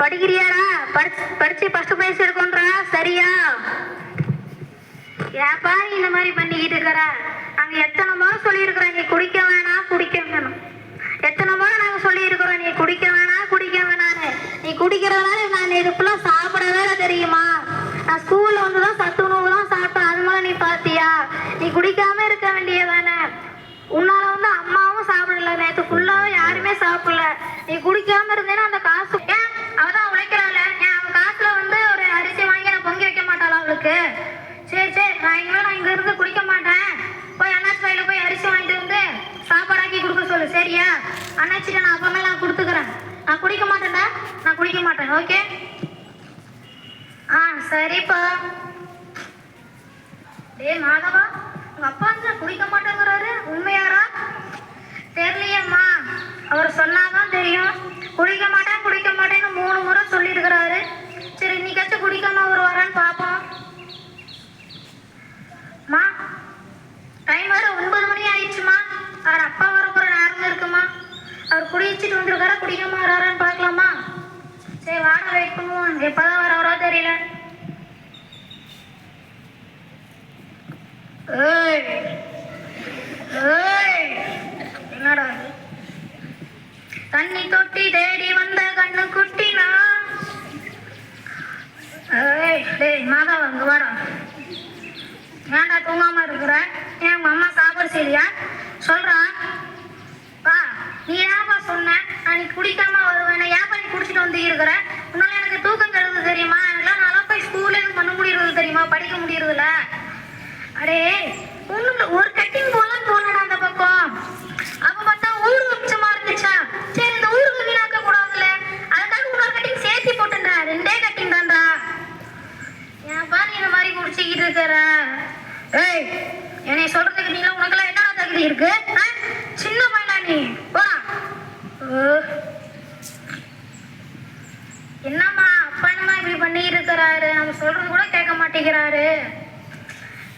படிக்கிறியாடா? படிச்சு first prize எடுக்கணும்டா, சரியா? ஏப்பா இந்த மாதிரி பண்ணிக்கிட்டு இருக்கிற? நாங்க எத்தனை முறை சொல்லியிருக்கிறோம் நீ குடிக்க வேணாம் குடிக்க வேணாம். எத்தனை முறை நாங்க சொல்லியிருக்கிறோம் நீ குடிக்க வேணாம் குடிக்க வேணான்னு. நீ குடிக்கிறதுனால நான் இது ஃபுல்லா சாப்பிட வேற தெரியுமா? நான் ஸ்கூல்ல வந்துதான் சத்து உணவு தான் சாப்பிட்டேன். அது மாதிரி நீ பாத்தியா? நீ குடிக்காம இருக்க வேண்டியதானே. உன்னால வந்து அம்மாவும் சாப்பிடல, நேற்று ஃபுல்லாவும் யாருமே சாப்பிடல. நீ குடிக்காம இருந்தேன்னா அந்த காசு ஏன் அவதான் உழைக்கிறாள். ஏன் அவன் காசுல வந்து ஒரு அரிசி வாங்கி நான் பொங்கி வைக்க மாட்டாளா அவளுக்கு? சரி சரி, நான் இங்க இருந்து குடிக்க மாட்டேன். போய் அண்ணாச்சி கையில போய் அரிசி வாங்கிட்டு வந்து சாப்பாடாக்கி கொடுக்க சொல்லு, சரியா? அண்ணாச்சிட்ட நான் அப்புறமே நான் கொடுத்துக்கிறேன். நான் குடிக்க மாட்டேன்டா, நான் குடிக்க மாட்டேன். ஓகே? சரிப்பா. டேய் மாதவா, உங்க அப்பா வந்து குடிக்க மாட்டேங்கிறாரு, உண்மையாரா? தெரியலையம்மா, அவர் சொன்னாதான் தெரியும். குடிக்க மாட்டேன்னு 3 முறை சொல்லியிருக்கிறாரு. சரி இன்னைக்காச்சும் குடிக்காம அவர் வரான்னு பார்ப்போம். மா, டைம் வர 9 மணி ஆயிடுச்சுமா. அவர் அப்பா வர போற நேரம் இருக்குமா? அவர் குடிச்சிட்டு வந்துருக்காரா குடிக்காம வராரான்னு பார்க்கலாமா? சரி வாட வெயிட் பண்ணுவோம். எப்பதான் வரவரோ தெரியல. என்னடா தண்ணி தொட்டி தேடி வந்த கண்ணு குட்டினா? டேய் மாதவா, அங்க வாடா. ஏன்டா தூங்காம இருக்கிற? ஏன் உங்க அம்மா சாப்பாடு செய்யா? சொல்றான் பா. நீ ஏன்பா சொன்ன நான் நீ குடிக்காம வருவேன்? ஏன்பா நீ குடிச்சிட்டு வந்து இருக்கிற? உன்னால எனக்கு தூக்கம் கெடுது தெரியுமா? எனக்குலாம் நல்லா போய் ஸ்கூல்ல எதுவும் பண்ண முடியறது தெரியுமா? படிக்க முடியறதுல. அடே ஒண்ணு ஒரு கட்டிங் போலாம் போனடா அந்த பக்கம். அப்ப பார்த்தா ஊரு மிச்சமா இருந்துச்சா? சரி இந்த ஊருக்கு வீணாக்க கூடாதுல்ல, அதுக்காக இன்னொரு கட்டிங் சேர்த்தி போட்டுன்றா. 2 கட்டிங் தான்டா. ஏன்பா நீ இந்த மாதிரி குடிச்சிக்கிட்டு இருக்கிற? ஏய், என்னை சொல்றதுக்கு நீங்க உனக்கெல்லாம் என்ன தகுதி இருக்கு? சின்ன பையனா நீ? போடா. என்னம்மா அப்பா என்னமா இப்படி பண்ணி இருக்கிறாரு? நம்ம சொல்றது கூட கேட்க மாட்டேங்கிறாரு.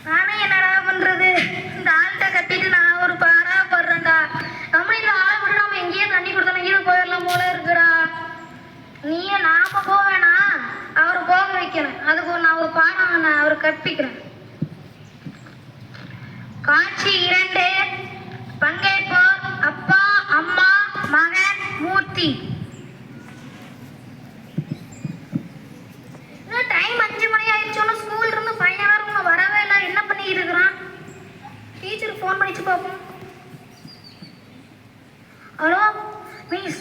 நானே என்னடா பண்றது? இந்த ஆள்கிட்ட கட்டிட்டு நான் ஒரு பாரா படுறேன்டா. நம்ம இந்த ஆளை விட்டு நம்ம எங்கேயே தண்ணி கொடுத்தோம் இங்கே போயிடலாம் போல இருக்குடா. நீயே நாம போவேனா, அவரை போக வைக்கணும். அதுக்கு நான் ஒரு பாடம் நான் அவரை கற்பிக்கிறேன். காட்சி 2, பங்கேற்போர் அப்பா அம்மா மகன் மூர்த்தி. டைம் 5 மணி ஆயிடுச்சோன்னு ஸ்கூல்ல இருந்து பையன் வேற ஒன்றும் வரவே இல்லை. என்ன பண்ணிட்டு இருக்கிறான்? டீச்சருக்கு ஃபோன் பண்ணிச்சு பார்ப்போம். ஹலோ மிஸ்,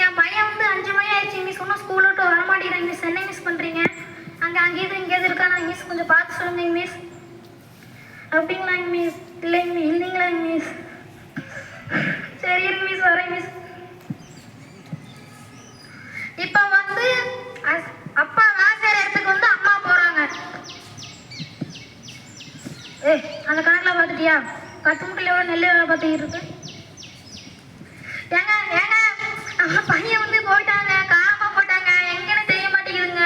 என் பையன் வந்து 5 மணி ஆயிடுச்சு மிஸ், ஒன்றும் ஸ்கூல் விட்டு வர மாட்டேங்கிறாங்க மிஸ். என்ன மிஸ் பண்ணுறீங்க? அங்கேயிருந்து இங்கேயிருந்து இருக்கானா மிஸ்? கொஞ்சம் பார்த்து சொல்லுங்க மிஸ். அப்படிங்களாங்க மிஸ். இல்லைங்களாங்க மிஸ். சரி இருக்கு மிஸ், வரேன் மிஸ். இப்போ வந்து அப்பா வாசல் இடத்துக்கு வந்து அம்மா போறாங்க. அந்த கணக்குல பார்த்துட்டியா? 10 மூட்டையில் எவ்வளோ நெல் பார்த்துக்கிட்டு இருக்கு. ஏங்க அவங்க பையன் வந்து போயிட்டாங்க, காணாம போயிட்டாங்க. எங்கன்னு தெரிய மாட்டேங்குதுங்க.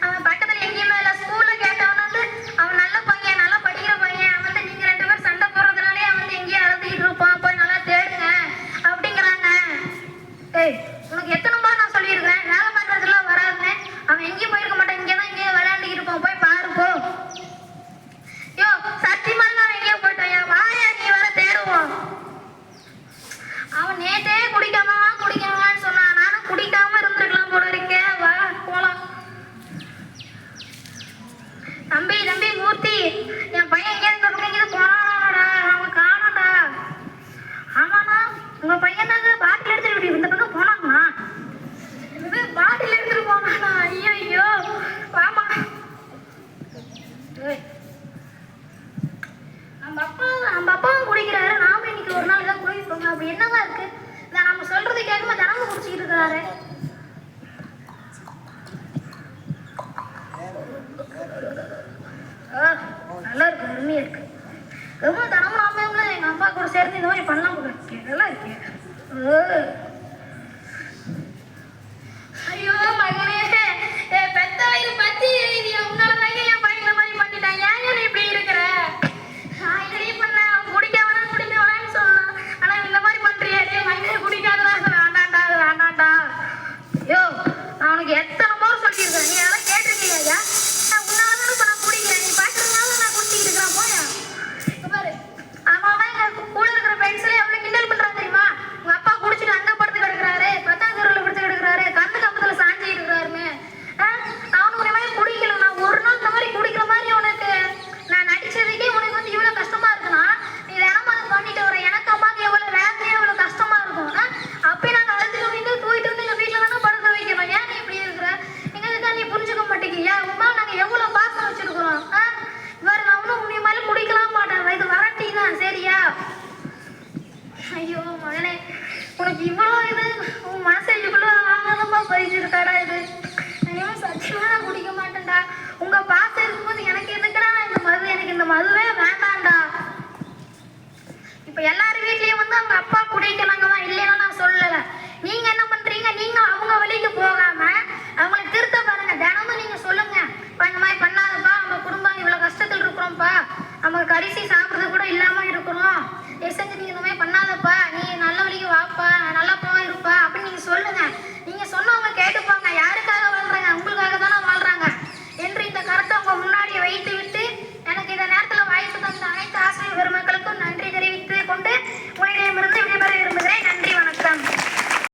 அவன் பக்கத்துல எங்கேயுமே இல்லை. ஸ்கூல்ல கேட்டவன் வந்து அவன் நல்ல பையன், நல்லா படிக்கிற பையன். அவன் வந்து நீங்க 2 பேரும் சண்டை போடுறதுனாலே அவன் வந்து எங்கேயும் அழுதுகிட்டு இருப்பான், போய் நல்லா தேடுங்க அப்படிங்கிறாங்க. உனக்கு எத்தனை முறை நான் சொல்லியிருக்கிறேன் வேலை பார்க்கறதுலாம் வராதுன்னு? அவன் எங்கேயும் போயிருக்க மாட்டான், இங்கேதான் இங்கே விளையாண்டுக்கிட்டு இருப்பான். போய் பாரு போ. யோ சத்தியமா அவன் எங்கேயோ போயிட்டான். வாயா நீ வர தேடுவோம். நம்ம கடைசி சாமி